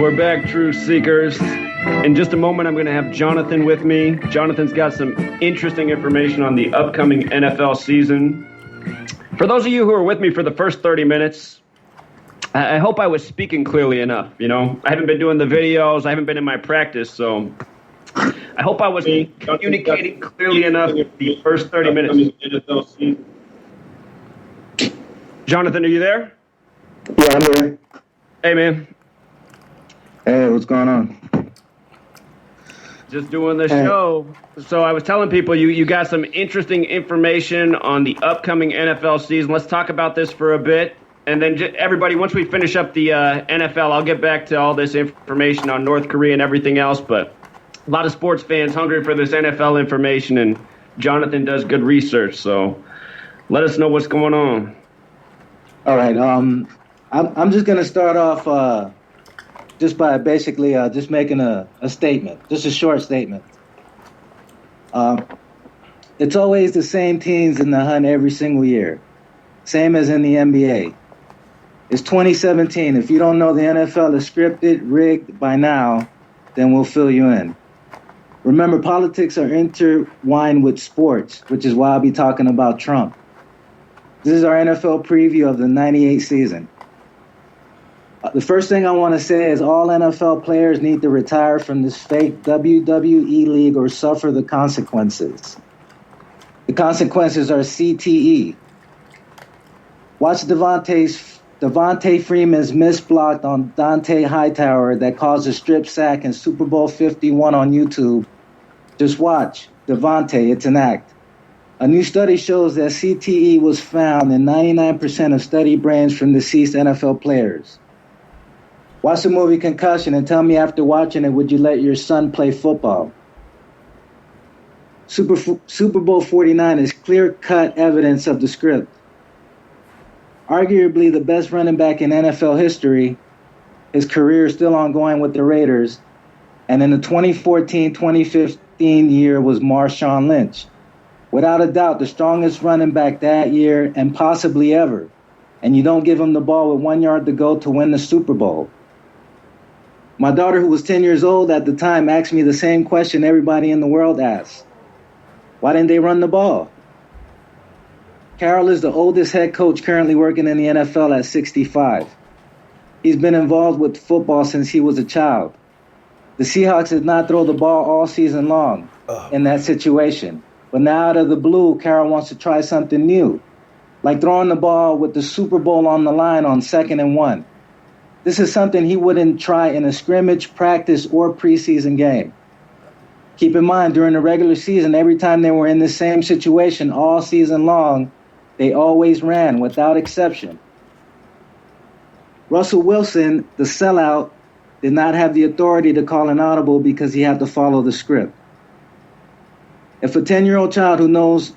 We're back, Truth Seekers. In just a moment, I'm going to have Jonathan with me. Jonathan's got some interesting information on the upcoming NFL season. For those of you who are with me for the first 30 minutes, I hope I was speaking clearly enough. You know, I haven't been doing the videos. I haven't been in my practice, so I hope I was communicating clearly enough the first 30 minutes. Jonathan, are you there? Yeah, I'm there. Hey, man. Hey, what's going on? Just doing the show. So I was telling people you got some interesting information on the upcoming NFL season. Let's talk about this for a bit. And then everybody, once we finish up the NFL, I'll get back to all this information on North Korea and everything else. But a lot of sports fans hungry for this NFL information, and Jonathan does good research. So let us know what's going on. All right. I'm just going to start off just by basically just making a statement, just a short statement. It's always the same teams in the hunt every single year, same as in the NBA. It's 2017. If you don't know the NFL is scripted, rigged by now, then we'll fill you in. Remember, politics are intertwined with sports, which is why I'll be talking about Trump. This is our NFL preview of the 98 season. The first thing I want to say is all NFL players need to retire from this fake WWE league or suffer the consequences. The consequences are CTE. Watch Devontae Freeman's misblocked on Dante Hightower that caused a strip sack in Super Bowl 51 on YouTube. Just watch. Devontae, it's an act. A new study shows that CTE was found in 99% of study brains from deceased NFL players. Watch the movie Concussion and tell me after watching it, would you let your son play football? Super Bowl 49 is clear-cut evidence of the script. Arguably the best running back in NFL history, his career is still ongoing with the Raiders, and in the 2014-2015 year was Marshawn Lynch. Without a doubt, the strongest running back that year and possibly ever. And you don't give him the ball with 1 yard to go to win the Super Bowl. My daughter, who was 10 years old at the time, asked me the same question everybody in the world asks. Why didn't they run the ball? Carroll is the oldest head coach currently working in the NFL at 65. He's been involved with football since he was a child. The Seahawks did not throw the ball all season long in that situation. But now out of the blue, Carroll wants to try something new, like throwing the ball with the Super Bowl on the line on 2nd and 1. This is something he wouldn't try in a scrimmage, practice, or preseason game. Keep in mind, during the regular season, every time they were in the same situation all season long, they always ran, without exception. Russell Wilson, the sellout, did not have the authority to call an audible because he had to follow the script. If a 10-year-old child who knows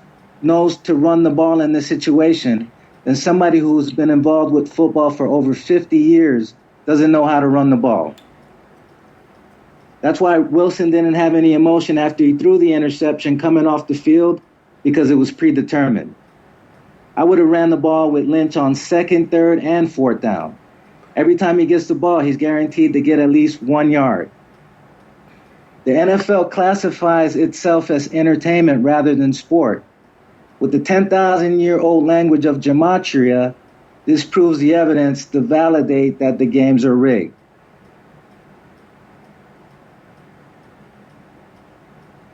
to run the ball in this situation, then somebody who's been involved with football for over 50 years doesn't know how to run the ball. That's why Wilson didn't have any emotion after he threw the interception coming off the field, because it was predetermined. I would have ran the ball with Lynch on 2nd, 3rd, and 4th down. Every time he gets the ball, he's guaranteed to get at least 1 yard. The NFL classifies itself as entertainment rather than sport. With the 10,000-year-old language of Gematria, this proves the evidence to validate that the games are rigged.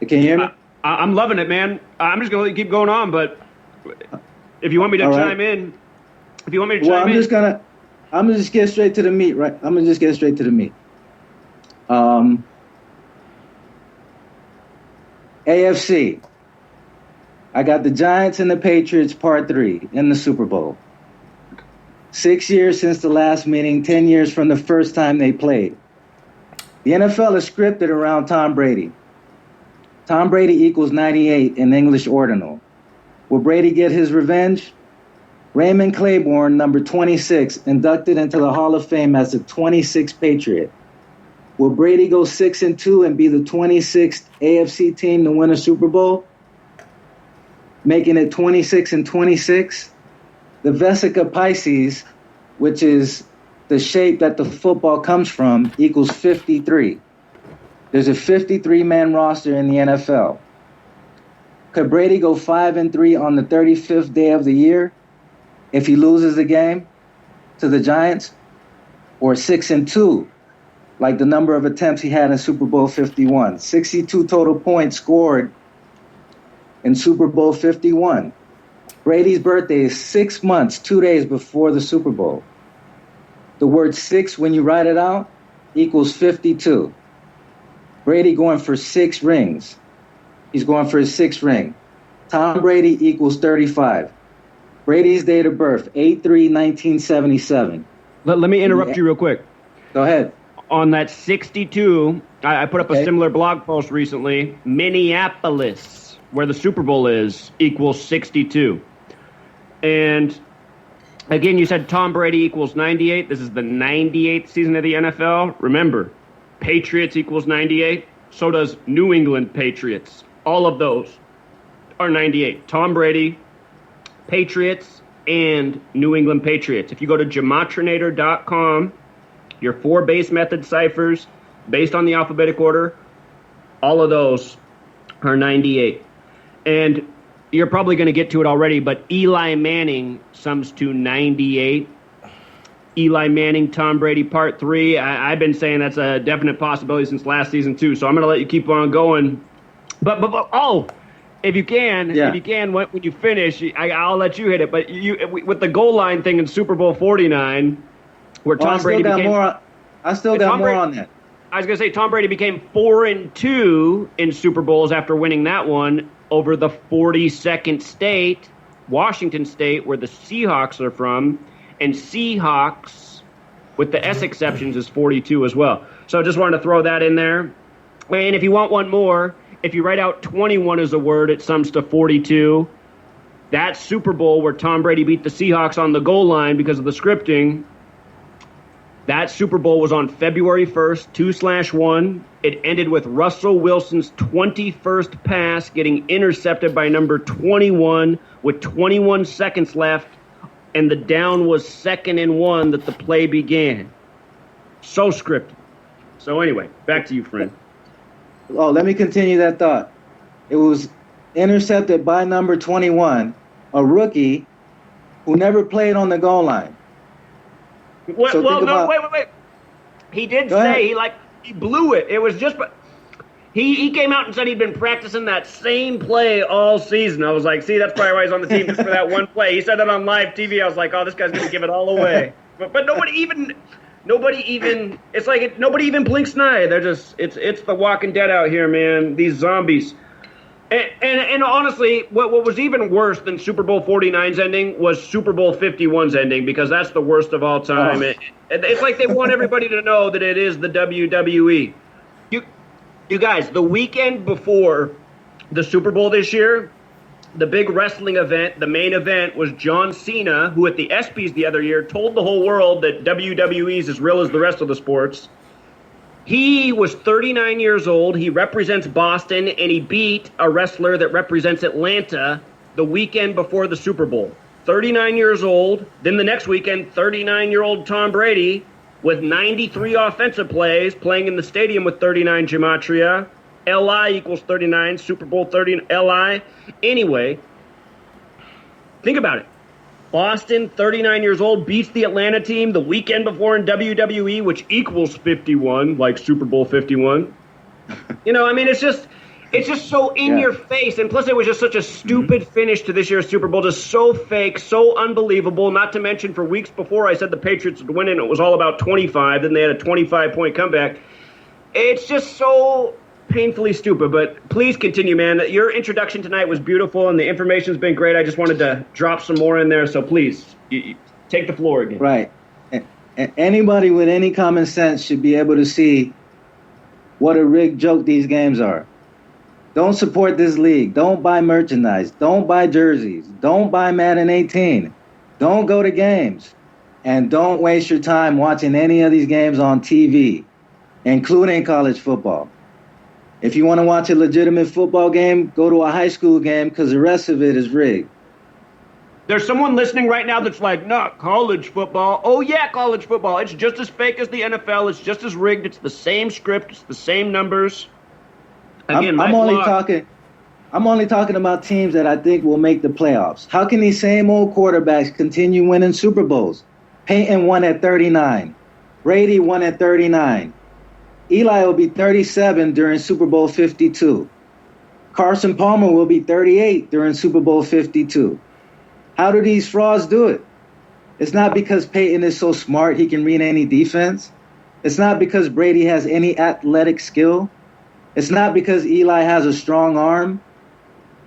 Can you hear me? I'm loving it, man. I'm just going to keep going on, but if you want me to chime in, I'm going to just get straight to the meat, right? I'm going to just get straight to the meat. AFC. I got the Giants and the Patriots part 3 in the Super Bowl. 6 years since the last meeting, 10 years from the first time they played. The NFL is scripted around Tom Brady. Tom Brady equals 98 in English ordinal. Will Brady get his revenge? Raymond Claiborne, number 26, inducted into the Hall of Fame as the 26th Patriot. Will Brady go 6-2 and be the 26th AFC team to win a Super Bowl, making it 26-26? The Vesica Pisces, which is the shape that the football comes from equals 53. There's a 53-man roster in the NFL. Could Brady go 5-3 on the 35th day of the year if he loses the game to the Giants? Or 6-2, like the number of attempts he had in Super Bowl 51. 62 total points scored in Super Bowl 51. Brady's birthday is 6 months, 2 days before the Super Bowl. The word 6, when you write it out, equals 52. Brady going for 6 rings. He's going for his 6th ring. Tom Brady equals 35. Brady's date of birth, 8/3/1977. Let me interrupt you real quick. Go ahead. On that 62, I put up a similar blog post recently. Minneapolis, where the Super Bowl is, equals 62. And again, you said Tom Brady equals 98. This is the 98th season of the NFL. Remember, Patriots equals 98. So does New England Patriots. All of those are 98. Tom Brady, Patriots, and New England Patriots. If you go to gematrinator.com, your 4 base method ciphers based on the alphabetic order, all of those are 98. And you're probably going to get to it already, but Eli Manning sums to 98. Eli Manning, Tom Brady, part 3. I've been saying that's a definite possibility since last season too. So I'm going to let you keep on going. But if you can, when you finish, I'll let you hit it. But with the goal line thing in Super Bowl 49, where Tom Brady became, I still got more on that. I was going to say Tom Brady became 4-2 in Super Bowls after winning that one over the 42nd state, Washington State, where the Seahawks are from, and Seahawks, with the S exceptions, is 42 as well. So I just wanted to throw that in there. And if you want one more, if you write out 21 as a word, it sums to 42. That Super Bowl where Tom Brady beat the Seahawks on the goal line because of the scripting, that Super Bowl was on February 1st, 2/1. It ended with Russell Wilson's 21st pass getting intercepted by number 21 with 21 seconds left, and the down was 2nd and 1 that the play began. So scripted. So anyway, back to you, friend. Oh, let me continue that thought. It was intercepted by number 21, a rookie who never played on the goal line. Wait. He did say he blew it. It was just, he came out and said he'd been practicing that same play all season. I was like, see, that's probably why he's on the team, just for that one play. He said it on live TV. I was like, oh, this guy's going to give it all away. But nobody even, it's like nobody even blinks an eye. They're just, it's the Walking Dead out here, man. These zombies. And honestly, what was even worse than Super Bowl 49's ending was Super Bowl 51's ending, because that's the worst of all time. Oh. It's like they want everybody to know that it is the WWE. You guys, the weekend before the Super Bowl this year, the big wrestling event, the main event, was John Cena, who at the ESPYs the other year told the whole world that WWE is as real as the rest of the sports. He was 39 years old. He represents Boston, and he beat a wrestler that represents Atlanta the weekend before the Super Bowl. 39 years old. Then the next weekend, 39-year-old Tom Brady with 93 offensive plays, playing in the stadium with 39 Gematria. LI equals 39, Super Bowl 30 LI. Anyway, think about it. Boston, 39 years old, beats the Atlanta team the weekend before in WWE, which equals 51, like Super Bowl 51. It's just so in your face. And plus, it was just such a stupid finish to this year's Super Bowl, just so fake, so unbelievable. Not to mention, for weeks before, I said the Patriots would win, and it was all about 25. Then they had a 25-point comeback. It's just so painfully stupid, but please continue, man. Your introduction tonight was beautiful, and the information's been great. I just wanted to drop some more in there, so please, you take the floor again. Right. And anybody with any common sense should be able to see what a rigged joke these games are. Don't support this league. Don't buy merchandise. Don't buy jerseys. Don't buy Madden 18. Don't go to games. And don't waste your time watching any of these games on TV, including college football. If you want to watch a legitimate football game, go to a high school game, because the rest of it is rigged. There's someone listening right now that's like, not college football. Oh, yeah, college football. It's just as fake as the NFL. It's just as rigged. It's the same script. It's the same numbers. Again, I'm only talking. I'm only talking about teams that I think will make the playoffs. How can these same old quarterbacks continue winning Super Bowls? Peyton won at 39. Brady won at 39. Eli will be 37 during Super Bowl 52. Carson Palmer will be 38 during Super Bowl 52. How do these frauds do it? It's not because Peyton is so smart he can read any defense. It's not because Brady has any athletic skill. It's not because Eli has a strong arm.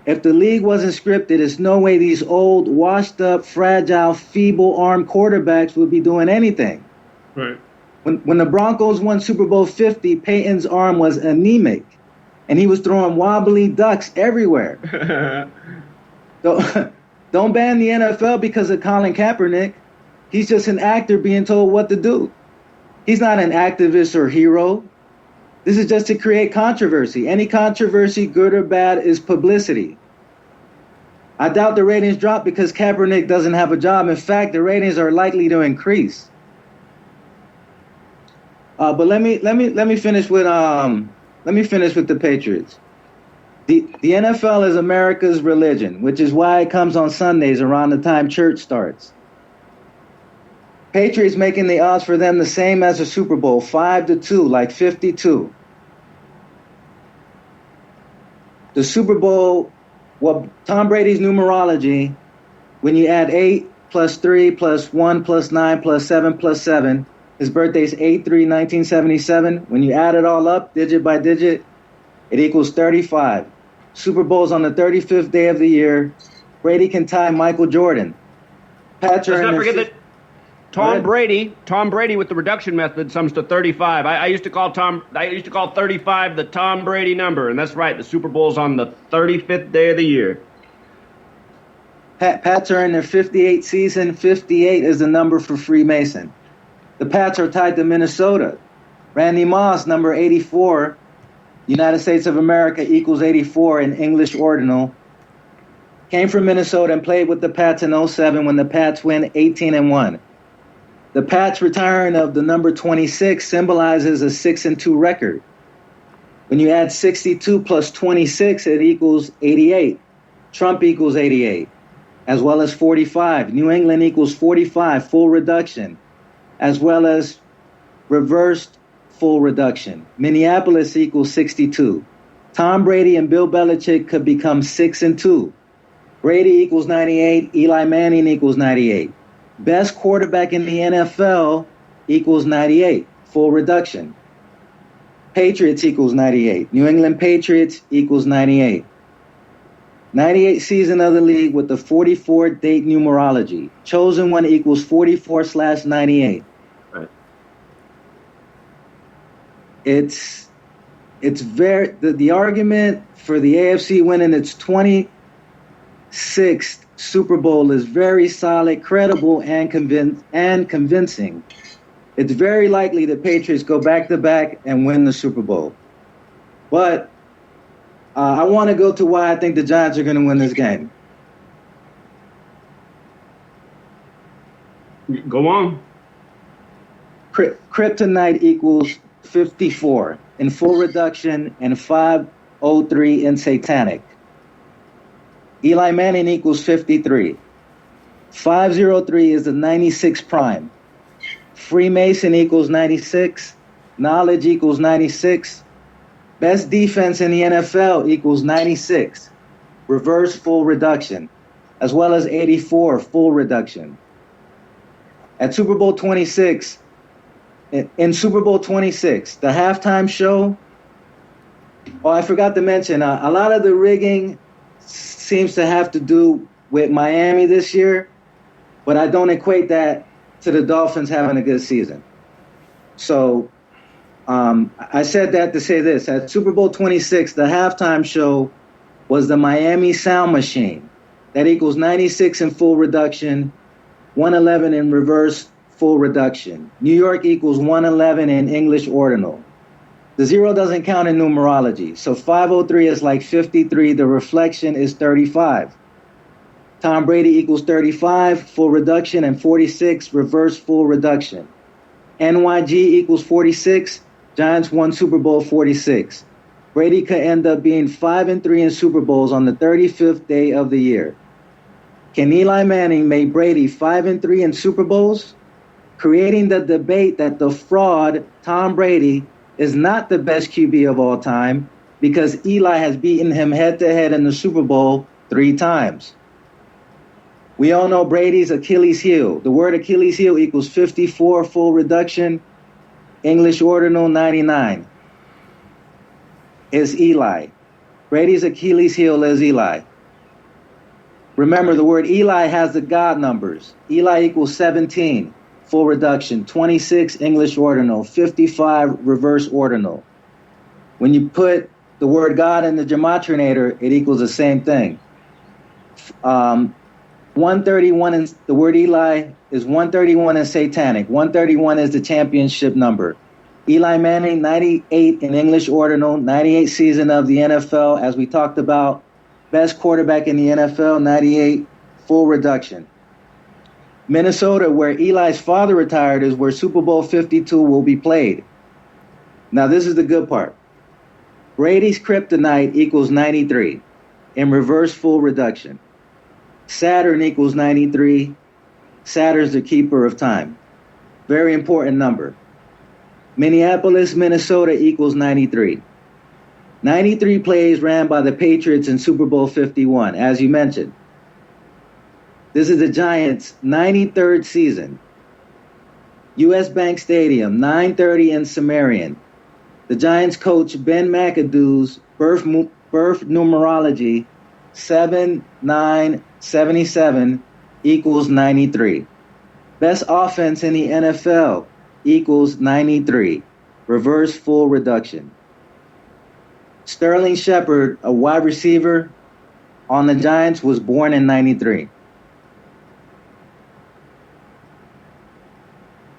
If the league wasn't scripted, there's no way these old, washed up, fragile, feeble-armed quarterbacks would be doing anything. Right. When the Broncos won Super Bowl 50, Peyton's arm was anemic, and he was throwing wobbly ducks everywhere. Don't ban the NFL because of Colin Kaepernick. He's just an actor being told what to do. He's not an activist or hero. This is just to create controversy. Any controversy, good or bad, is publicity. I doubt the ratings drop because Kaepernick doesn't have a job. In fact, the ratings are likely to increase. But let me finish with the Patriots. The NFL is America's religion, which is why it comes on Sundays around the time church starts. Patriots making the odds for them the same as the Super Bowl, 5-2, like 52. The Super Bowl, well, Tom Brady's numerology, when you add 8 plus 3 plus 1 plus 9 plus 7 plus 7, his birthday's 8/3/1977. When you add it all up, digit by digit, it equals 35. Super Bowl's on the 35th day of the year. Brady can tie Michael Jordan. Let's not forget that Tom Brady with the reduction method sums to 35. I used to call 35 the Tom Brady number, and that's right. The Super Bowl's on the 35th day of the year. Pats are in their 58th season. 58 is the number for Freemason. The Pats are tied to Minnesota. Randy Moss, number 84, United States of America equals 84 in English ordinal, came from Minnesota and played with the Pats in 07 when the Pats win 18-1. The Pats retiring of the number 26 symbolizes a 6-2 record. When you add 62 plus 26, it equals 88. Trump equals 88, as well as 45. New England equals 45, full reduction, as well as reversed full reduction. Minneapolis equals 62. Tom Brady and Bill Belichick could become 6-2. Brady equals 98. Eli Manning equals 98. Best quarterback in the NFL equals 98, full reduction. Patriots equals 98. New England Patriots equals 98. 98 season of the league with the 44 date numerology. Chosen one equals 44/98. Right. It's very, the argument for the AFC winning its 26th Super Bowl is very solid, credible, and convincing. It's very likely the Patriots go back-to-back and win the Super Bowl. But I want to go to why I think the Giants are going to win this game. Go on. Kryptonite equals 54 in full reduction and 503 in satanic. Eli Manning equals 53. 503 is the 96 prime. Freemason equals 96. Knowledge equals 96. Best defense in the NFL equals 96. Reverse full reduction, as well as 84 full reduction. At Super Bowl 26, in Super Bowl 26, the halftime show, oh, I forgot to mention, a lot of the rigging seems to have to do with Miami this year, but I don't equate that to the Dolphins having a good season. So I said that to say this. At Super Bowl 26, the halftime show was the Miami Sound Machine. That equals 96 in full reduction, 111 in reverse full reduction. New York equals 111 in English ordinal. The 0 doesn't count in numerology. So 503 is like 53. The reflection is 35. Tom Brady equals 35, full reduction, and 46, reverse full reduction. NYG equals 46, Giants won Super Bowl 46. Brady could end up being 5-3 in Super Bowls on the 35th day of the year. Can Eli Manning make Brady 5-3 in Super Bowls? Creating the debate that the fraud, Tom Brady, is not the best QB of all time because Eli has beaten him head-to-head in the Super Bowl 3 times. We all know Brady's Achilles heel. The word Achilles heel equals 54, full reduction, English ordinal 99. Is Eli. Brady's Achilles heel is Eli. Remember, the word Eli has the God numbers. Eli equals 17, full reduction, 26, English ordinal, 55, reverse ordinal. When you put the word God in the Gematrinator, it equals the same thing. 131 in the word Eli is 131 in satanic. 131 is the championship number. Eli Manning, 98 in English ordinal, 98 season of the NFL, as we talked about. Best quarterback in the NFL, 98, full reduction. Minnesota, where Eli's father retired, is where Super Bowl 52 will be played. Now, this is the good part. Brady's kryptonite equals 93 in reverse full reduction. Saturn equals 93. Saturn's the keeper of time. Very important number. Minneapolis, Minnesota equals 93. 93 plays ran by the Patriots in Super Bowl 51, as you mentioned. This is the Giants' 93rd season. U.S. Bank Stadium, 9:30 in Sumerian. The Giants coach Ben McAdoo's birth numerology, 7977 equals 93. Best offense in the NFL equals 93. Reverse full reduction. Sterling Shepard, a wide receiver on the Giants, was born in 93.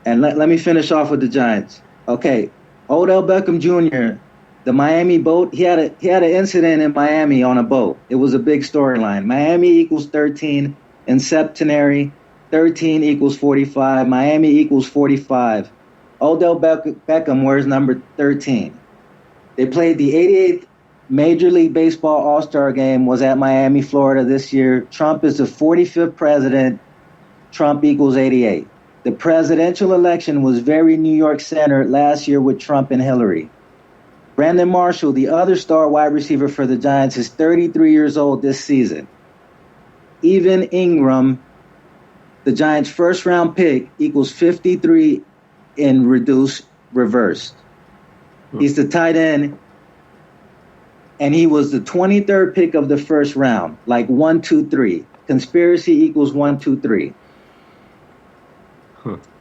And let me finish off with the Giants. Okay, Odell Beckham Jr., the Miami boat, he had an incident in Miami on a boat. It was a big storyline. Miami equals 13 in septenary. 13 equals 45. Miami equals 45. Odell Beckham wears number 13. They played the 88th Major League Baseball All-Star Game, was at Miami, Florida this year. Trump is the 45th president. Trump equals 88. The presidential election was very New York-centered last year with Trump and Hillary. Brandon Marshall, the other star wide receiver for the Giants, is 33 years old this season. Evan Ingram, the Giants' first-round pick, equals 53 in reversed. He's the tight end, and he was the 23rd pick of the first round, like 1, 2, 3. Conspiracy equals 1, 2, 3.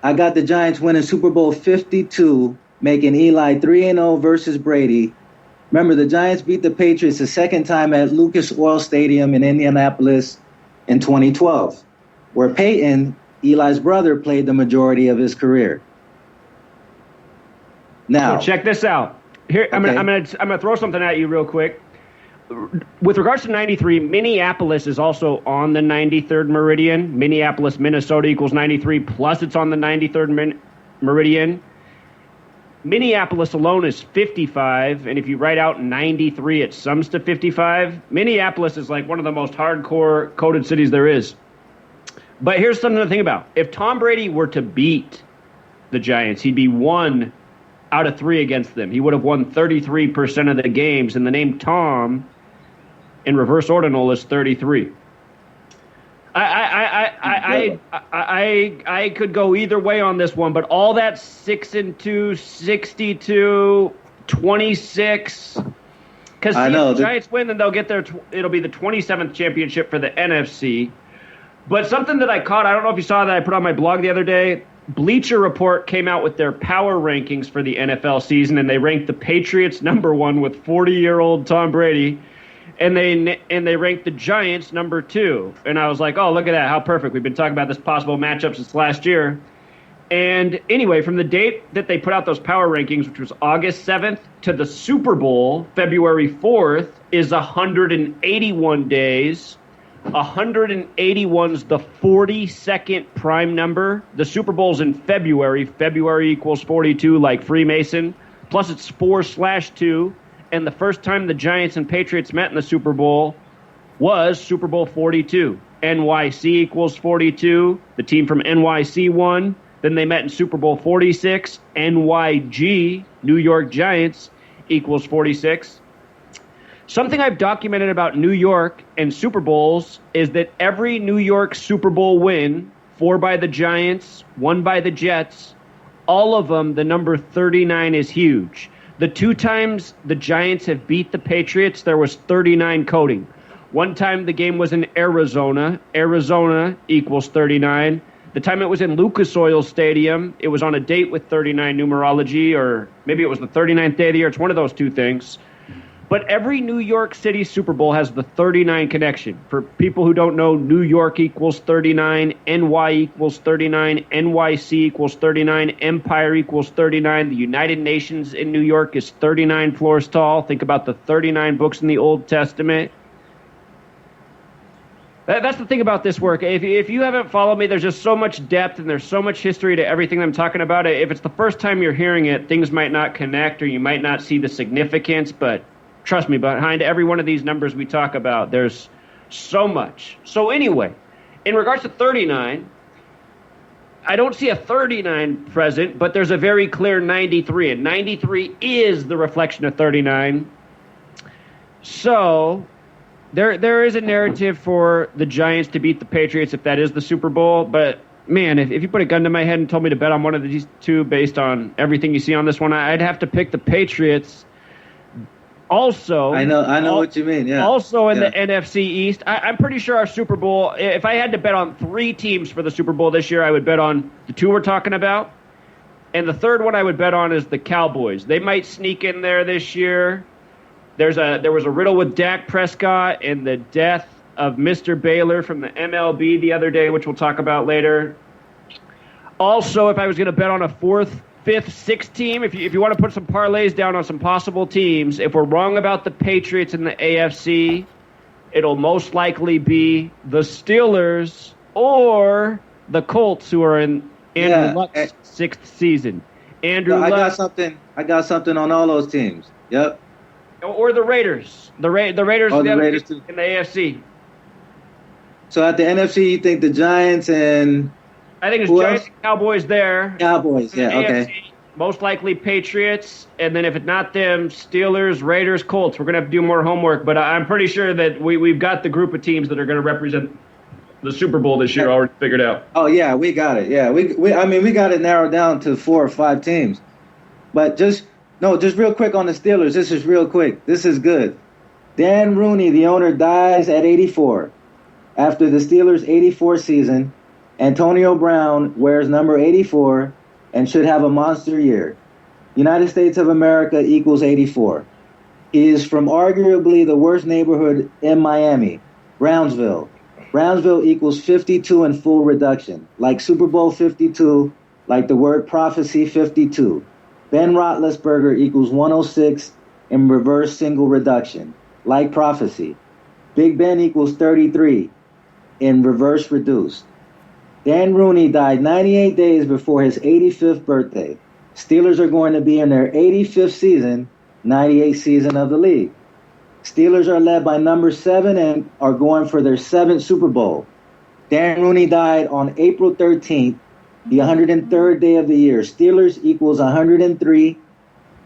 I got the Giants winning Super Bowl 52, making Eli 3-0 versus Brady. Remember, the Giants beat the Patriots the second time at Lucas Oil Stadium in Indianapolis in 2012, where Peyton, Eli's brother, played the majority of his career. Now, so check this out. Here, I'm gonna throw something at you real quick. With regards to 93, Minneapolis is also on the 93rd meridian. Minneapolis, Minnesota equals 93, plus it's on the 93rd meridian. Minneapolis alone is 55, and if you write out 93, it sums to 55. Minneapolis is like one of the most hardcore coded cities there is. But here's something to think about. If Tom Brady were to beat the Giants, he'd be 1 out of 3 against them. He would have won 33% of the games, and the name Tom in reverse ordinal is 33. I could go either way on this one, but all that 6-2, 62, 26. Because if the Giants win, then they'll get their. It'll be the 27th championship for the NFC. But something that I caught, I don't know if you saw that I put on my blog the other day. Bleacher Report came out with their power rankings for the NFL season, and they ranked the Patriots number 1 with 40-year-old Tom Brady, and they ranked the Giants number 2. And I was like, oh, look at that, how perfect. We've been talking about this possible matchup since last year. And anyway, from the date that they put out those power rankings, which was August 7th, to the Super Bowl, February 4th, is 181 days. 181's the 42nd prime number. The Super Bowl's in February. February equals 42, like Freemason. Plus it's 4/2. And the first time the Giants and Patriots met in the Super Bowl was Super Bowl 42. NYC equals 42. The team from NYC won. Then they met in Super Bowl 46. NYG, New York Giants, equals 46. Something I've documented about New York and Super Bowls is that every New York Super Bowl win, 4 by the Giants, 1 by the Jets, all of them, the number 39 is huge. The 2 times the Giants have beat the Patriots, there was 39 coding. One time the game was in Arizona. Arizona equals 39. The time it was in Lucas Oil Stadium, it was on a date with 39 numerology, or maybe it was the 39th day of the year. It's one of those 2 things. But every New York City Super Bowl has the 39 connection. For people who don't know, New York equals 39, NY equals 39, NYC equals 39, Empire equals 39. The United Nations in New York is 39 floors tall. Think about the 39 books in the Old Testament. That's the thing about this work. If you haven't followed me, there's just so much depth and there's so much history to everything I'm talking about. If it's the first time you're hearing it, things might not connect or you might not see the significance, but trust me, behind every one of these numbers we talk about, there's so much. So anyway, in regards to 39, I don't see a 39 present, but there's a very clear 93, and 93 is the reflection of 39. So there is a narrative for the Giants to beat the Patriots if that is the Super Bowl, but man, if you put a gun to my head and told me to bet on one of these 2 based on everything you see on this one, I'd have to pick the Patriots. Also, I know what you mean. Yeah. Also in the NFC East, I'm pretty sure our Super Bowl, if I had to bet on 3 teams for the Super Bowl this year, I would bet on the 2 we're talking about. And the third one I would bet on is the Cowboys. They might sneak in there this year. There was a riddle with Dak Prescott and the death of Mr. Baylor from the MLB the other day, which we'll talk about later. Also, if I was going to bet on a 4th, 5th, 6th team, if you want to put some parlays down on some possible teams, if we're wrong about the Patriots in the AFC, it'll most likely be the Steelers or the Colts, who are in Andrew Luck's 6th season. Andrew Luck. I got something on all those teams. Yep. Or the Raiders. The Raiders, the Raiders too. In the AFC. So at the NFC, you think the Giants and I think it's Giants and Cowboys there. Cowboys, yeah, AFC, okay. Most likely Patriots, and then if it's not them, Steelers, Raiders, Colts. We're going to have to do more homework, but I'm pretty sure that we've got the group of teams that are going to represent the Super Bowl this year already figured out. Oh, yeah, we got it. Yeah, we got it narrowed down to 4 or 5 teams. But just real quick on the Steelers. This is real quick. This is good. Dan Rooney, the owner, dies at 84. After the Steelers' 84 season, Antonio Brown wears number 84 and should have a monster year. United States of America equals 84. He is from arguably the worst neighborhood in Miami, Brownsville. Brownsville equals 52 in full reduction, like Super Bowl 52, like the word prophecy 52. Ben Roethlisberger equals 106 in reverse single reduction, like prophecy. Big Ben equals 33 in reverse reduced. Dan Rooney died 98 days before his 85th birthday. Steelers are going to be in their 85th season, 98th season of the league. Steelers are led by number 7 and are going for their 7th Super Bowl. Dan Rooney died on April 13th, the 103rd day of the year. Steelers equals 103.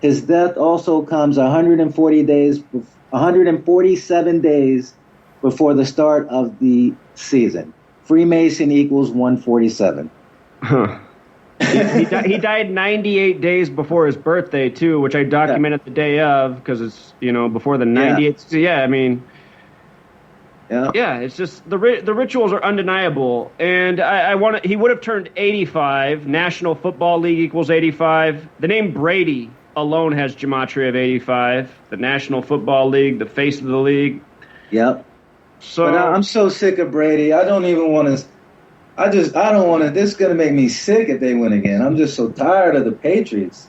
His death also comes 147 days before the start of the season. Freemason equals 147. Huh. He died 98 days before his birthday, too, which I documented the day of because it's, before the 98th. Yeah, I mean, it's just the rituals are undeniable. And he would have turned 85. National Football League equals 85. The name Brady alone has gematria of 85. The National Football League, the face of the league. Yep. So but I'm so sick of Brady. I don't even want to. I don't want to. This is going to make me sick if they win again. I'm just so tired of the Patriots.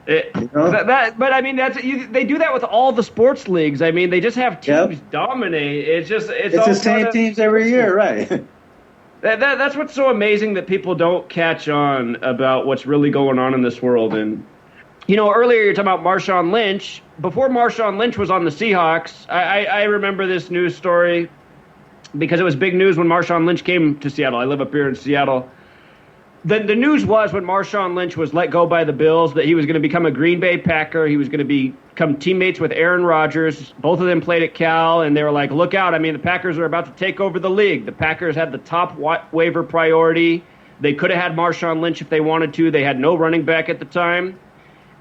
But I mean, they do that with all the sports leagues. I mean, they just have teams dominate. It's all the same teams every year, right? That's what's so amazing that people don't catch on about what's really going on in this world. And earlier you're talking about Marshawn Lynch. Before Marshawn Lynch was on the Seahawks, I remember this news story because it was big news when Marshawn Lynch came to Seattle. I live up here in Seattle. The news was when Marshawn Lynch was let go by the Bills that he was going to become a Green Bay Packer. He was going to become teammates with Aaron Rodgers. Both of them played at Cal, and they were like, look out. I mean, the Packers are about to take over the league. The Packers had the top waiver priority. They could have had Marshawn Lynch if they wanted to. They had no running back at the time.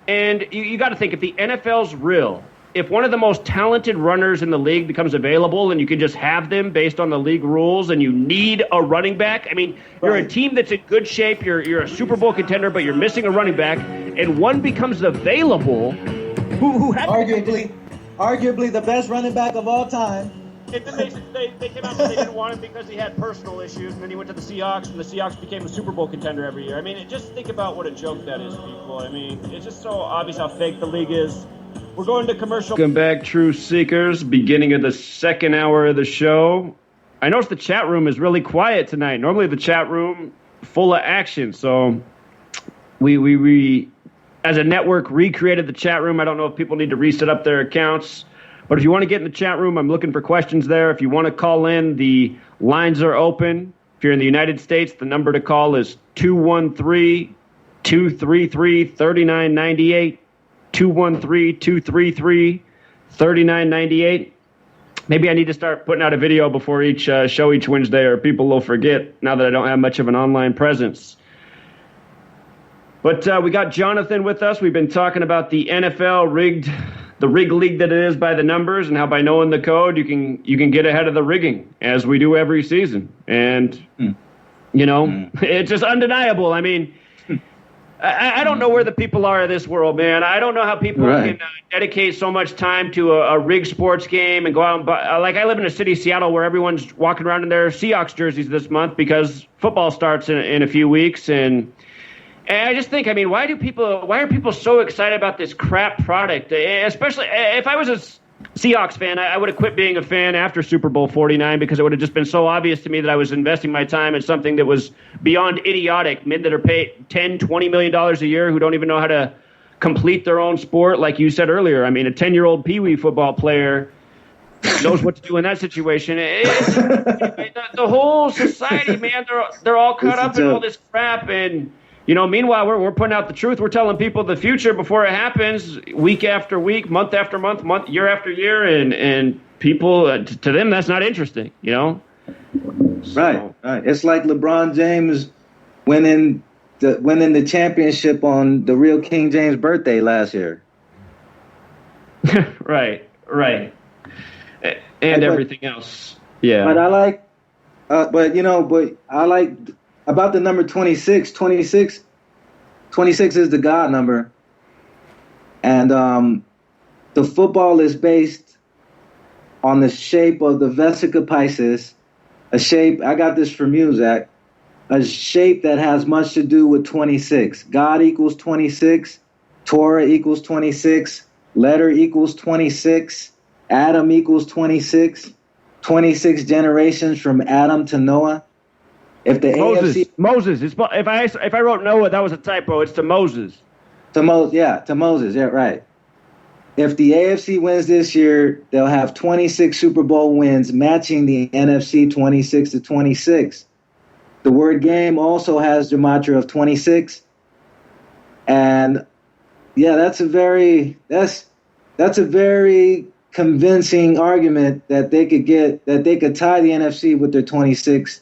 And you got to think, if the NFL's real, if one of the most talented runners in the league becomes available and you can just have them based on the league rules and you need a running back, I mean, you're a team that's in good shape, you're a Super Bowl contender, but you're missing a running back, and one becomes available who had arguably the best running back of all time. And then they came out and they didn't want him because he had personal issues, and then he went to the Seahawks, and the Seahawks became a Super Bowl contender every year. I mean, just think about what a joke that is, people. I mean, it's just so obvious how fake the league is. We're going to commercial. Welcome back, Truth Seekers. Beginning of the second hour of the show. I noticed the chat room is really quiet tonight. Normally the chat room full of action. So we as a network recreated the chat room. I don't know if people need to reset up their accounts. But if you want to get in the chat room, I'm looking for questions there. If you want to call in, the lines are open. If you're in the United States, the number to call is 213-233-3998. 213-233-3998. Maybe I need to start putting out a video before each show each Wednesday, or people will forget now that I don't have much of an online presence. But we got Jonathan with us. We've been talking about the NFL rigged league that it is by the numbers, and how by knowing the code you can get ahead of the rigging, as we do every season. And it's just undeniable. I mean, I don't know where the people are in this world, man. I don't know how people can dedicate so much time to a rigged sports game and go out and buy. Like, I live in a city, Seattle, where everyone's walking around in their Seahawks jerseys this month because football starts in a few weeks. And I just think, I mean, why are people so excited about this crap product? Especially if I was a Seahawks fan, I would have quit being a fan after Super Bowl 49 because it would have just been so obvious to me that I was investing my time in something that was beyond idiotic. Men that are paid $10, $20 million a year who don't even know how to complete their own sport, like you said earlier. I mean, a 10-year-old peewee football player knows what to do in that situation. The whole society, man, they're all caught up in all this crap. And meanwhile, we're putting out the truth. We're telling people the future before it happens, week after week, month after month, year after year, and people, to them, that's not interesting, So. Right. It's like LeBron James winning the championship on the real King James birthday last year. Right. And everything else. Yeah. But I like, about the number 26. 26 is the God number. And the football is based on the shape of the Vesica Piscis, a shape, I got this from you, Zach, a shape that has much to do with 26. God equals 26, Torah equals 26, letter equals 26, Adam equals 26, 26 generations from Adam to Noah. If the Moses. If I wrote Noah, that was a typo. It's to Moses. To Moses. Yeah, right. If the AFC wins this year, they'll have 26 Super Bowl wins, matching the NFC 26-26. The word game also has gematria of 26, and that's a very convincing argument that they could tie the NFC with their 26.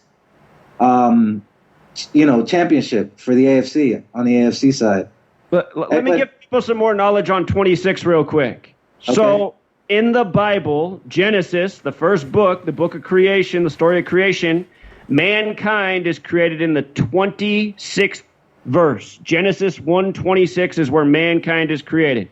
Championship for the AFC on the AFC side. But let me give people some more knowledge on 26 real quick. Okay. So in the Bible, Genesis, the first book, the book of creation, the story of creation, mankind is created in the 26th verse. Genesis 1:26 is where mankind is created.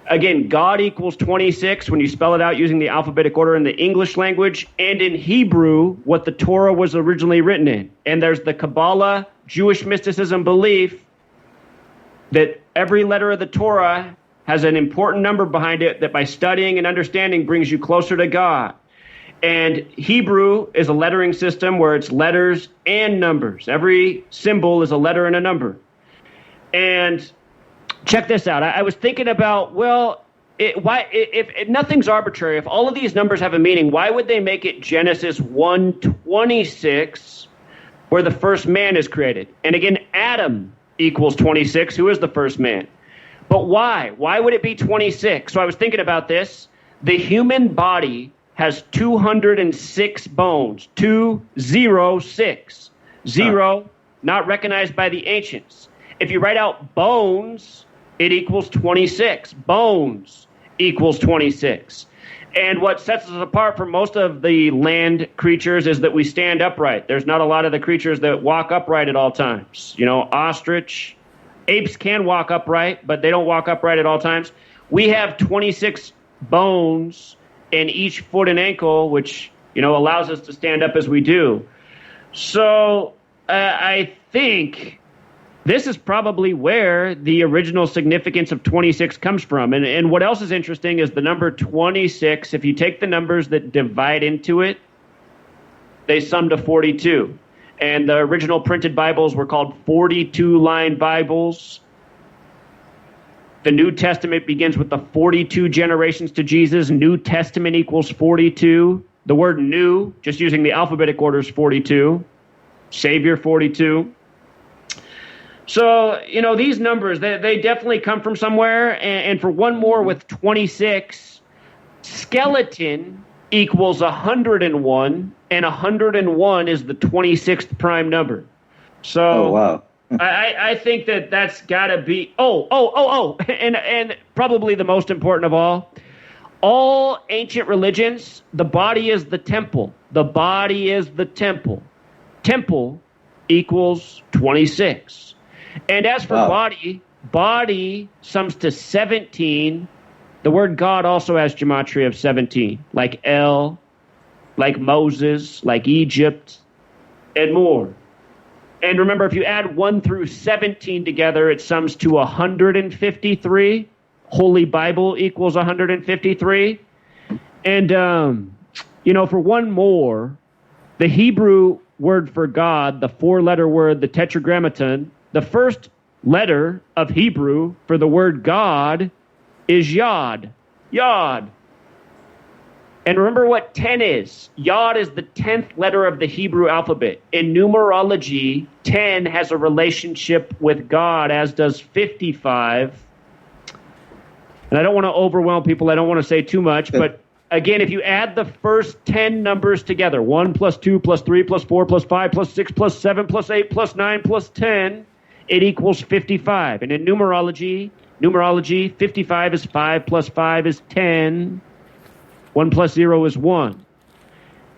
Again, God equals 26 when you spell it out using the alphabetic order in the English language, and in Hebrew, what the Torah was originally written in. And there's the Kabbalah, Jewish mysticism belief that every letter of the Torah has an important number behind it that by studying and understanding brings you closer to God. And Hebrew is a lettering system where it's letters and numbers. Every symbol is a letter and a number. And check this out. I was thinking about, well, if nothing's arbitrary, if all of these numbers have a meaning, why would they make it Genesis 1:26, where the first man is created? And again, Adam equals 26, who is the first man. But why? Why would it be 26? So I was thinking about this. The human body has 206 bones, 206. Zero, not recognized by the ancients. If you write out bones, it equals 26. Bones equals 26. And what sets us apart from most of the land creatures is that we stand upright. There's not a lot of the creatures that walk upright at all times. You know, ostrich, apes can walk upright, but they don't walk upright at all times. We have 26 bones in each foot and ankle, which, you know, allows us to stand up as we do. So I think this is probably where the original significance of 26 comes from. And what else is interesting is the number 26, if you take the numbers that divide into it, they sum to 42. And the original printed Bibles were called 42-line Bibles. The New Testament begins with the 42 generations to Jesus. New Testament equals 42. The word new, just using the alphabetic order, is 42. Savior, 42. So, you know, these numbers, they definitely come from somewhere. And for one more with 26, skeleton equals 101, and 101 is the 26th prime number. So, oh, wow. I think that's got to be, and probably the most important of all ancient religions, the body is the temple. The body is the temple. Temple equals 26. And as for body sums to 17. The word God also has gematria of 17, like El, like Moses, like Egypt, and more. And remember, if you add 1 through 17 together, it sums to 153. Holy Bible equals 153. And, you know, for one more, the Hebrew word for God, the 4-letter word, the tetragrammaton, the first letter of Hebrew for the word God is Yod. Yod. And remember what 10 is. Yod is the 10th letter of the Hebrew alphabet. In numerology, 10 has a relationship with God, as does 55. And I don't want to overwhelm people. I don't want to say too much. But again, if you add the first 10 numbers together, 1 plus 2 plus 3 plus 4 plus 5 plus 6 plus 7 plus 8 plus 9 plus 10, it equals 55. And in numerology, 55 is 5 plus 5 is 10. 1 plus 0 is 1.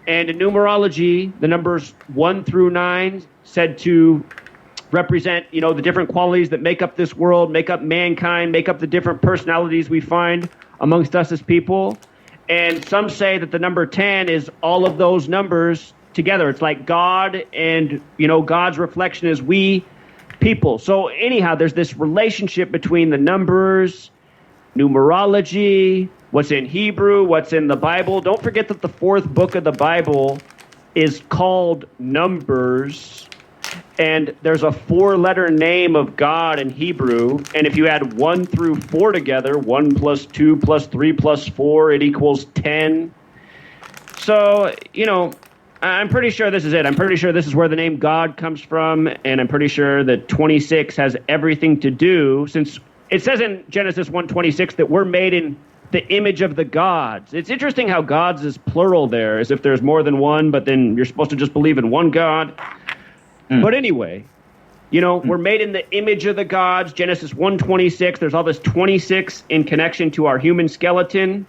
And in numerology, the numbers 1 through 9 said to represent, you know, the different qualities that make up this world, make up mankind, make up the different personalities we find amongst us as people. And some say that the number 10 is all of those numbers together. It's like God and, you know, God's reflection is we people. So anyhow, there's this relationship between the numbers, numerology, what's in Hebrew, what's in the Bible. Don't forget that the 4th book of the Bible is called Numbers, and there's a 4-letter name of God in Hebrew, and if you add 1 through 4 together, 1 plus 2 plus 3 plus 4, it equals 10. So, you know, I'm pretty sure this is it. I'm pretty sure this is where the name God comes from, and I'm pretty sure that 26 has everything to do, since it says in Genesis 1:26 that we're made in the image of the gods. It's interesting how gods is plural there, as if there's more than one, but then you're supposed to just believe in one God. But anyway, you know, we're made in the image of the gods. Genesis 1:26, there's all this 26 in connection to our human skeleton.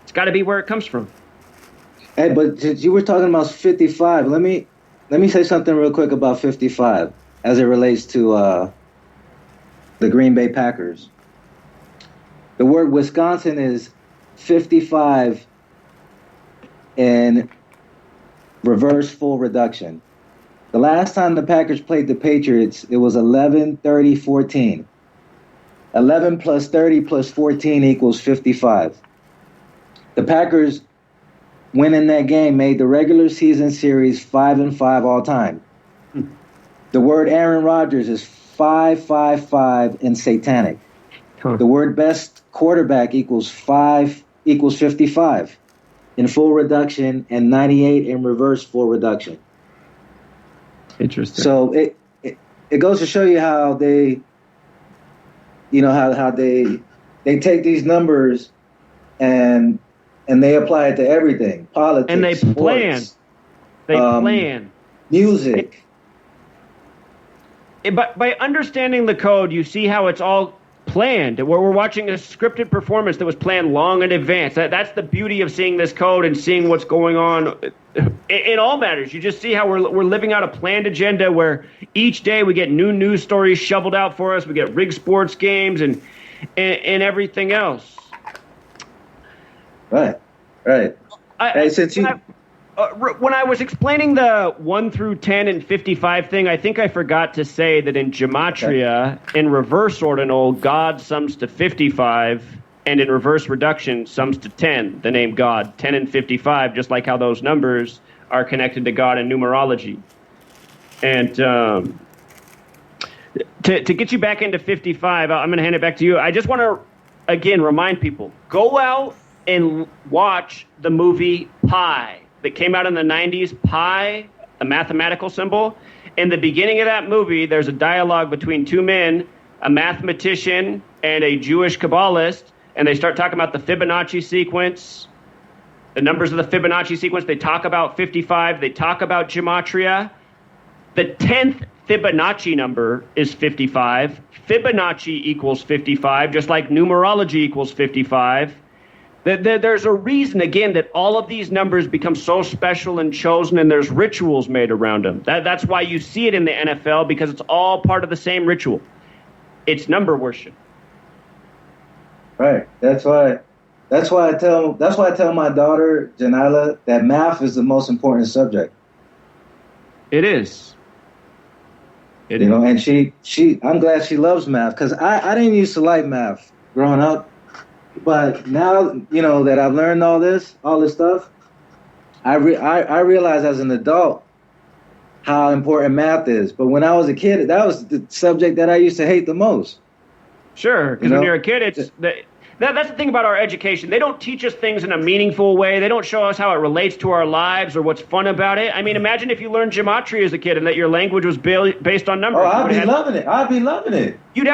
It's got to be where it comes from. Hey, but you were talking about 55. Let me say something real quick about 55 as it relates to the Green Bay Packers. The word Wisconsin is 55 in reverse full reduction. The last time the Packers played the Patriots, it was 11-30-14. 11 plus 30 plus 14 equals 55. The Packers winning that game made the regular season series 5-5 all time. The word Aaron Rodgers is 555 in satanic. The word best quarterback equals 55 in full reduction and 98 in reverse full reduction. Interesting. So it goes to show you how they, how they take these numbers and they apply it to everything, politics, and they plan. sports, They plan. music. But by understanding the code, you see how it's all planned. Where we're watching a scripted performance that was planned long in advance. That's the beauty of seeing this code and seeing what's going on in all matters. You just see how we're living out a planned agenda where each day we get new news stories shoveled out for us. We get rigged sports games and everything else. Right. When I was explaining the 1 through 10 and 55 thing, I think I forgot to say that in Gematria, in reverse ordinal, God sums to 55, and in reverse reduction sums to 10, the name God, 10 and 55, just like how those numbers are connected to God in numerology. And to get you back into 55, I'm going to hand it back to you. I just want to, again, remind people, go out and watch the movie Pi that came out in the 90s, Pi, a mathematical symbol. In the beginning of that movie, there's a dialogue between two men, a mathematician and a Jewish Kabbalist, and they start talking about the Fibonacci sequence, the numbers of the Fibonacci sequence. They talk about 55. They talk about Gematria. The 10th Fibonacci number is 55. Fibonacci equals 55, just like numerology equals 55. There's a reason, again, that all of these numbers become so special and chosen, and there's rituals made around them. That's why you see it in the NFL, because it's all part of the same ritual. It's number worship. Right. That's why I tell my daughter Janila that math is the most important subject. It is. And she I'm glad she loves math, because I didn't used to like math growing up. But now, that I've learned all this stuff, I realize as an adult how important math is. But when I was a kid, that was the subject that I used to hate the most. Sure, because when you're a kid, that's the thing about our education. They don't teach us things in a meaningful way. They don't show us how it relates to our lives or what's fun about it. I mean, imagine if you learned Gematria as a kid and that your language was based on numbers. Oh, I'd be loving it. You'd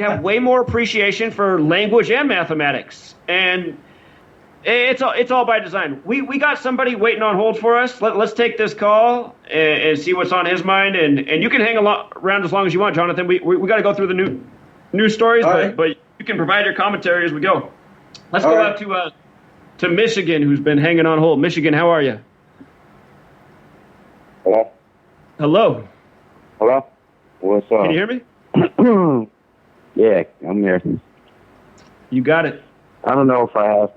have way more appreciation for language and mathematics. And it's all by design. We got somebody waiting on hold for us. Let's take this call and see what's on his mind. And you can hang around as long as you want, Jonathan. We got to go through the news stories, but you can provide your commentary as we go. Let's go out to Michigan, who's been hanging on hold. Michigan, how are you? Hello? Hello. Hello? What's up? Can you hear me? Yeah, I'm here. You got it. I don't know if I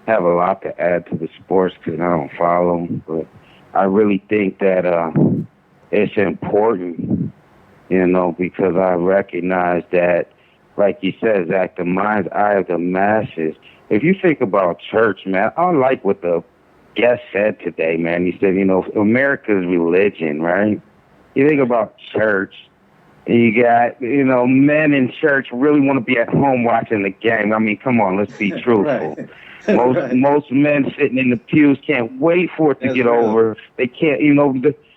have a lot to add to the sports because I don't follow them, but I really think that it's important, because I recognize that, like you said, Zach, the mind's eye of the masses. If you think about church, man, I like what the guest said today, man. He said, America's religion, right? You think about church, and you got, men in church really want to be at home watching the game. I mean, come on, let's be truthful. Most men sitting in the pews can't wait for it to get over. They can't,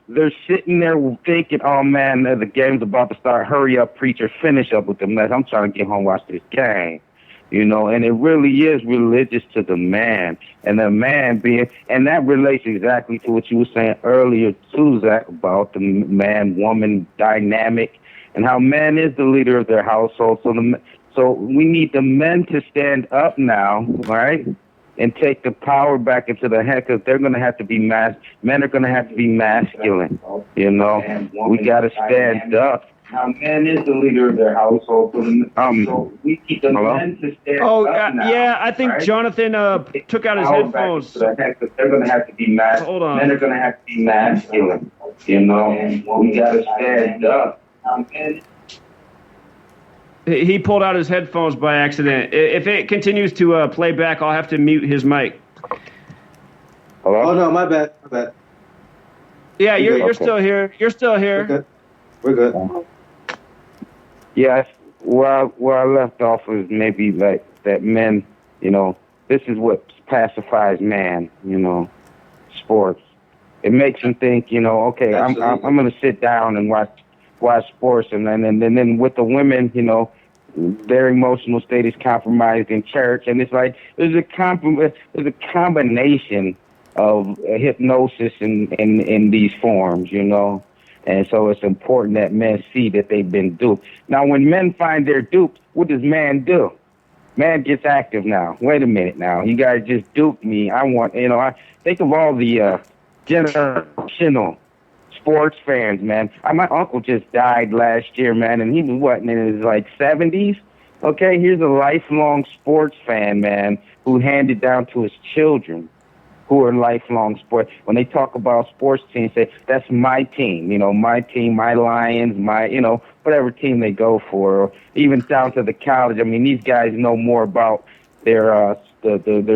they're sitting there thinking, oh, man, the game's about to start. Hurry up, preacher, finish up with the mess. I'm trying to get home, watch this game. And it really is religious to the man. And the man and that relates exactly to what you were saying earlier too, Zach, about the man-woman dynamic and how man is the leader of their household. So we need the men to stand up now, right? And take the power back into the head, because they're going to have to be men are going to have to be masculine, We got to stand up. Now, man is the leader of their household. So we keep the men to stand up now. Yeah, I think Jonathan took out his headphones. They're going to have to be masculine. Hold on. Men are going to have to be masculine, We got to stand up. He pulled out his headphones by accident. If it continues to play back, I'll have to mute his mic. Hello? Oh no, my bad. My bad. Yeah, you're Okay. still here. You're still We're here. good. We're good. Yeah, where I left off was maybe like that men, this is what pacifies man, sports. It makes them think, okay, I'm going to sit down and watch sports, and then with the women, their emotional state is compromised in church, and it's like there's a combination of hypnosis in these forms, and so it's important that men see that they've been duped. Now, when men find they're duped, what does man do? Man gets active now. Wait a minute now. You guys just duped me. I think of all the generational sports fans, man. My uncle just died last year, man, and he was, in his, 70s? Okay, here's a lifelong sports fan, man, who handed down to his children, who are lifelong sports. When they talk about sports teams, say, that's my team, my team, my Lions, my, whatever team they go for, or even down to the college. I mean, these guys know more about their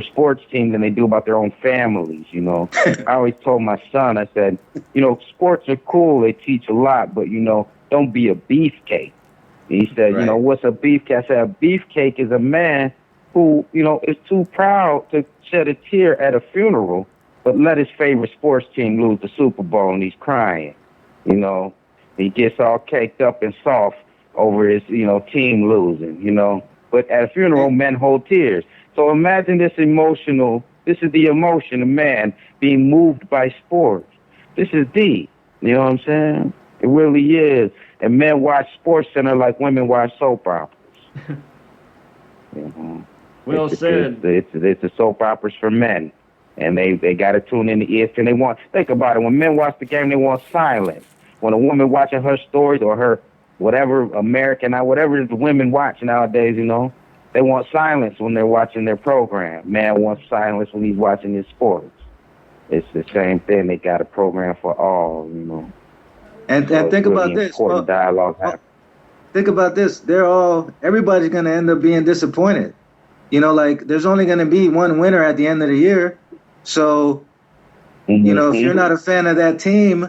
sports team than they do about their own families, I always told my son, I said, sports are cool, they teach a lot, but, don't be a beefcake. And he said, Right. What's a beefcake? I said, a beefcake is a man who, is too proud to shed a tear at a funeral, but let his favorite sports team lose the Super Bowl and he's crying. He gets all caked up and soft over his, team losing, But at a funeral, men hold tears. So imagine this is the emotion of man being moved by sports. This is deep. You know what I'm saying? It really is. And men watch Sports Center like women watch soap operas. Well said. It's the soap operas for men, and they got to tune in to ESPN. Think about it. When men watch the game, they want silence. When a woman watching her stories or her whatever whatever the women watch nowadays, they want silence when they're watching their program. Man wants silence when he's watching his sports. It's the same thing. They got a program for all, And So think it's really about this. important dialogue happens. Think about this. Everybody's going to end up being disappointed. There's only going to be one winner at the end of the year. So, if you're not a fan of that team,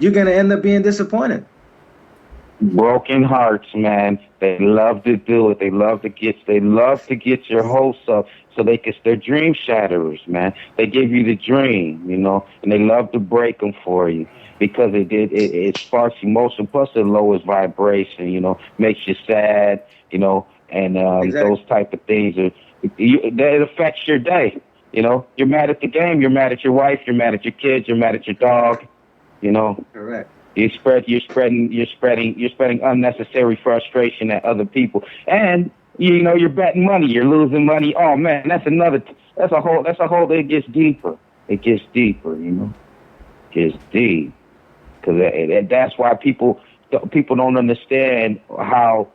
you're going to end up being disappointed. Broken hearts, man. They love to do it. They love to get your hopes up so they're dream shatterers, man. They give you the dream, and they love to break them for you because it sparks emotion plus the lowest vibration, makes you sad, and Exactly. those type of things. It affects your day. You're mad at the game. You're mad at your wife. You're mad at your kids. You're mad at your dog. Correct. You're spreading unnecessary frustration at other people, and you're betting money. You're losing money. Oh man, that's a whole. It gets deeper. It gets deeper. Gets deep because that's why people don't understand how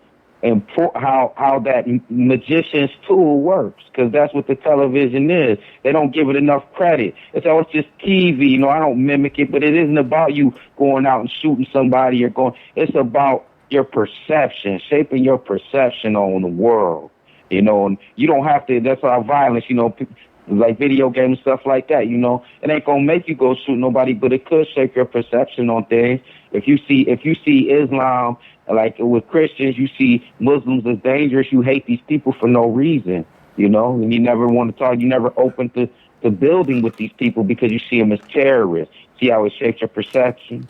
that magician's tool works, because that's what the television is. They don't give it enough credit. It's just TV. I don't mimic it, but it isn't about you going out and shooting somebody it's about your perception, shaping your perception on the world. And you don't have to. That's how violence. Like video games, stuff like that. It ain't gonna make you go shoot nobody, but it could shape your perception on things. If you see Islam, like with Christians, you see Muslims as dangerous. You hate these people for no reason, and you never want to talk. You never open to building with these people because you see them as terrorists. See how it shapes your perception,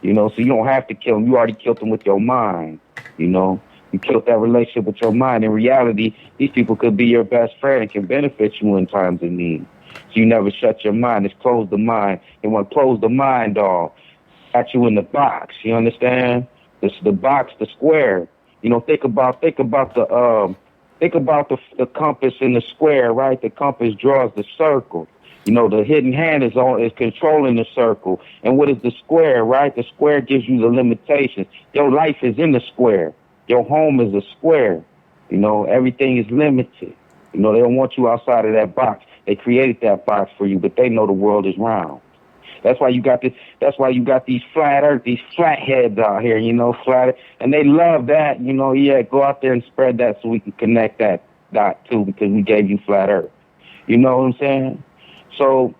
So you don't have to kill them. You already killed them with your mind, You killed that relationship with your mind. In reality, these people could be your best friend and can benefit you in times of need. So you never shut your mind. It's close the mind. They want to close the mind off. Got you in the box. You understand? This the box, the square. Think about the compass in the square, right? The compass draws the circle. The hidden hand is controlling the circle. And what is the square, right? The square gives you the limitations. Your life is in the square. Your home is a square. Everything is limited. They don't want you outside of that box. They created that box for you, but they know the world is round. That's why you got these flat earth, these flatheads out here, flat, and they love that, yeah, go out there and spread that so we can connect that dot too, because we gave you flat earth. You know what I'm saying? So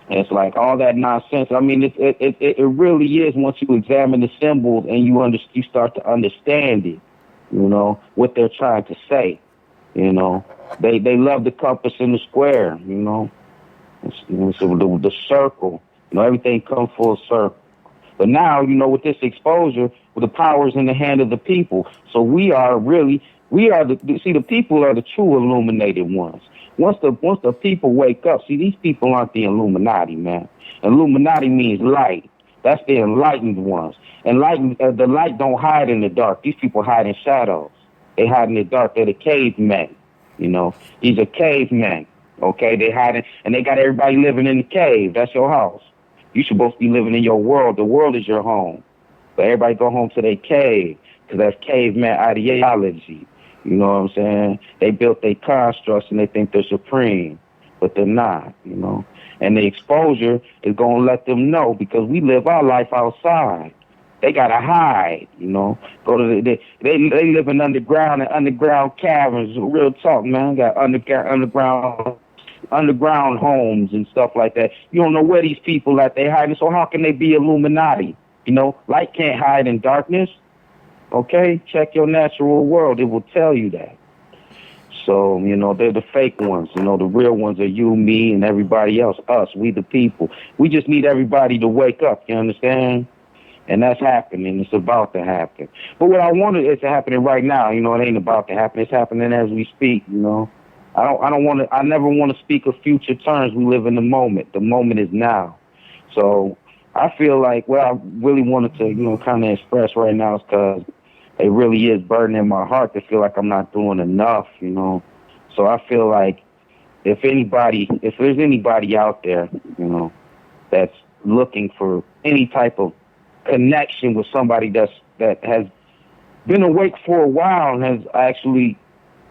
it's like all that nonsense. I mean, it really is, once you examine the symbols and you start to understand it, what they're trying to say. They love the compass and the square, so the circle, everything comes full circle. But now, with this exposure, the power is in the hand of the people. So the people are the true illuminated ones. Once the people wake up, see, these people aren't the Illuminati, man. Illuminati means light. That's the enlightened ones. The light don't hide in the dark. These people hide in shadows. They hide in the dark. They're the cavemen. He's a caveman. Okay, they hide in, and they got everybody living in the cave. That's your house. You're supposed to be living in your world. The world is your home. But everybody go home to their cave, because that's caveman ideology. You know what I'm saying? They built their constructs and they think they're supreme, but they're not, And the exposure is going to let them know, because we live our life outside. They got to hide, Go to they live in underground caverns. Real talk, man. Got underground homes and stuff like that. You don't know where these people at. They hiding. So how can they be Illuminati? Light can't hide in darkness. Okay, check your natural world. It will tell you that. So, they're the fake ones. The real ones are you, me, and everybody else. Us, we the people. We just need everybody to wake up. You understand? And that's happening. It's about to happen. But what I wanted is happening right now. It ain't about to happen. It's happening as we speak. I never want to speak of future terms. We live in the moment. The moment is now. So I feel like what I really wanted to, kind of express right now is because it really is burdening my heart to feel like I'm not doing enough, So I feel like if there's anybody out there, that's looking for any type of connection with somebody that has been awake for a while and has actually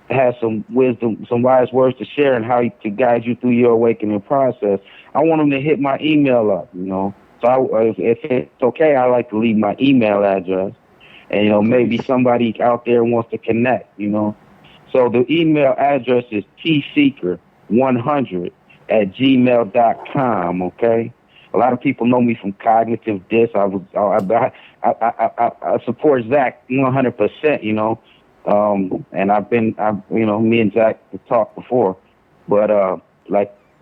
has some wisdom, some wise words to share, and how to guide you through your awakening process, I want them to hit my email up, So if it's okay, I like to leave my email address, and maybe somebody out there wants to connect, So the email address is tseeker100@gmail.com. Okay. A lot of people know me from Cognitive Disc. I support Zach 100%. And me and Zach have talked before, but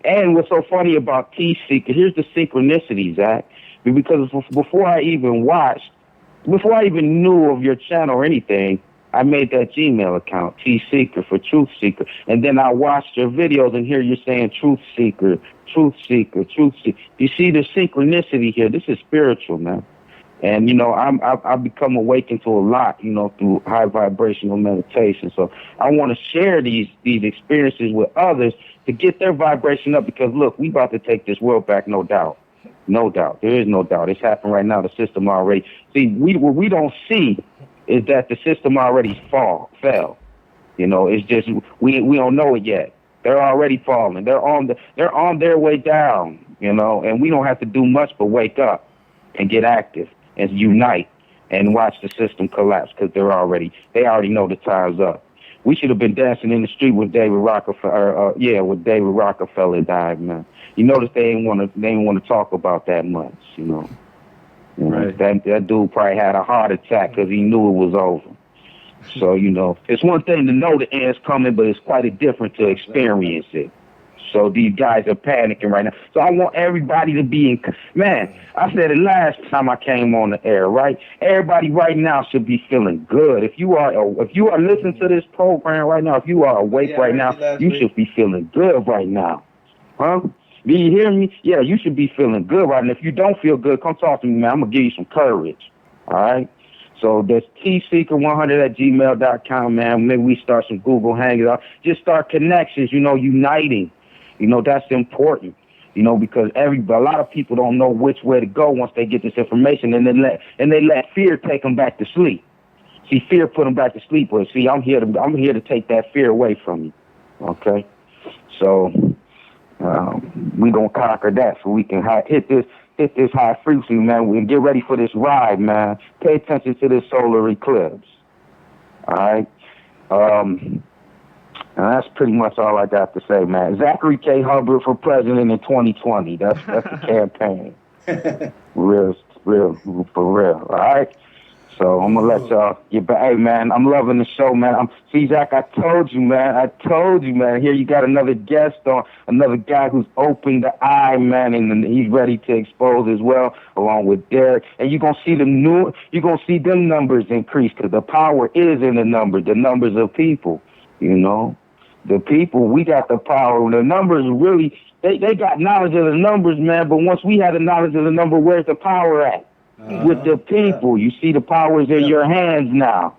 and what's so funny about T-Seeker? Here's the synchronicity, Zach, because before I even knew of your channel or anything, I made that Gmail account, T-Seeker for Truth Seeker. And then I watched your videos, and here you're saying Truth Seeker, Truth Seeker, Truth Seeker. You see the synchronicity here? This is spiritual, man. And, I've become awakened to a lot, through high vibrational meditation. So I want to share these experiences with others to get their vibration up, because, look, we about to take this world back, no doubt. No doubt. There is no doubt. It's happening right now. The system already. See, what we don't see is that the system already fell. It's just we don't know it yet. They're already falling. They're on their way down. And we don't have to do much but wake up and get active and unite and watch the system collapse, because they already know the time's up. We should have been dancing in the street with David Rockefeller. With David Rockefeller died, man. You notice they didn't want to talk about that much. Right. That dude probably had a heart attack because he knew it was over. So it's one thing to know the end's coming, but it's quite a different to experience it. So these guys are panicking right now. So I want everybody to be man, I said it last time I came on the air, right? Everybody right now should be feeling good. If you are listening to this program right now, if you are awake right now, you should be feeling good right now. Huh? Do you hear me? Yeah, you should be feeling good right now. If you don't feel good, come talk to me, man. I'm going to give you some courage. All right? So that's tseeker100@gmail.com, man. Maybe we start some Google Hangouts. Just start connections, uniting. That's important, because a lot of people don't know which way to go once they get this information, and they let fear take them back to sleep. See, fear put them back to sleep, but see, I'm here to take that fear away from you. Okay? So We gonna conquer that so we can hit this high frequency, man. We can get ready for this ride, man. Pay attention to this solar eclipse. All right. And that's pretty much all I got to say, man. Zachary K Hubbard for president in 2020. That's the campaign. real, for real. All right. So I'm gonna let y'all get back. Hey, man, I'm loving the show, man. See, Zach, I told you, man. Here you got another guest on, another guy who's opened the eye, man, and he's ready to expose as well, along with Derek. And you're gonna see them numbers increase, because the power is in the numbers of people. You know, the people, we got the power. The numbers really, they got knowledge of the numbers, man. But once we have the knowledge of the number, where's the power at? With the people. You see, the power is in your hands now.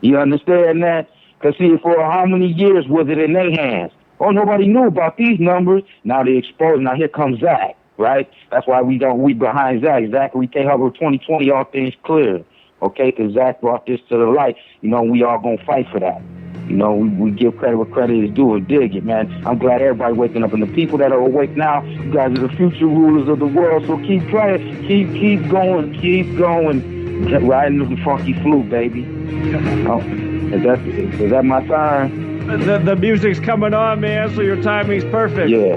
You understand that? Because see, for how many years was it in their hands? Oh, nobody knew about these numbers. Now they exposed. Now here comes Zach, right? That's why we behind Zach. Zachary K Hubbard 2020, all things clear. Okay, because Zach brought this to the light. You know, we all gonna fight for that. You know, we give credit where credit is due and dig it, man. I'm glad everybody waking up. And the people that are awake now, you guys are the future rulers of the world. So keep playing, keep going, riding the funky flute, baby. Oh, is that my time? The music's coming on, man, so your timing's perfect. Yeah.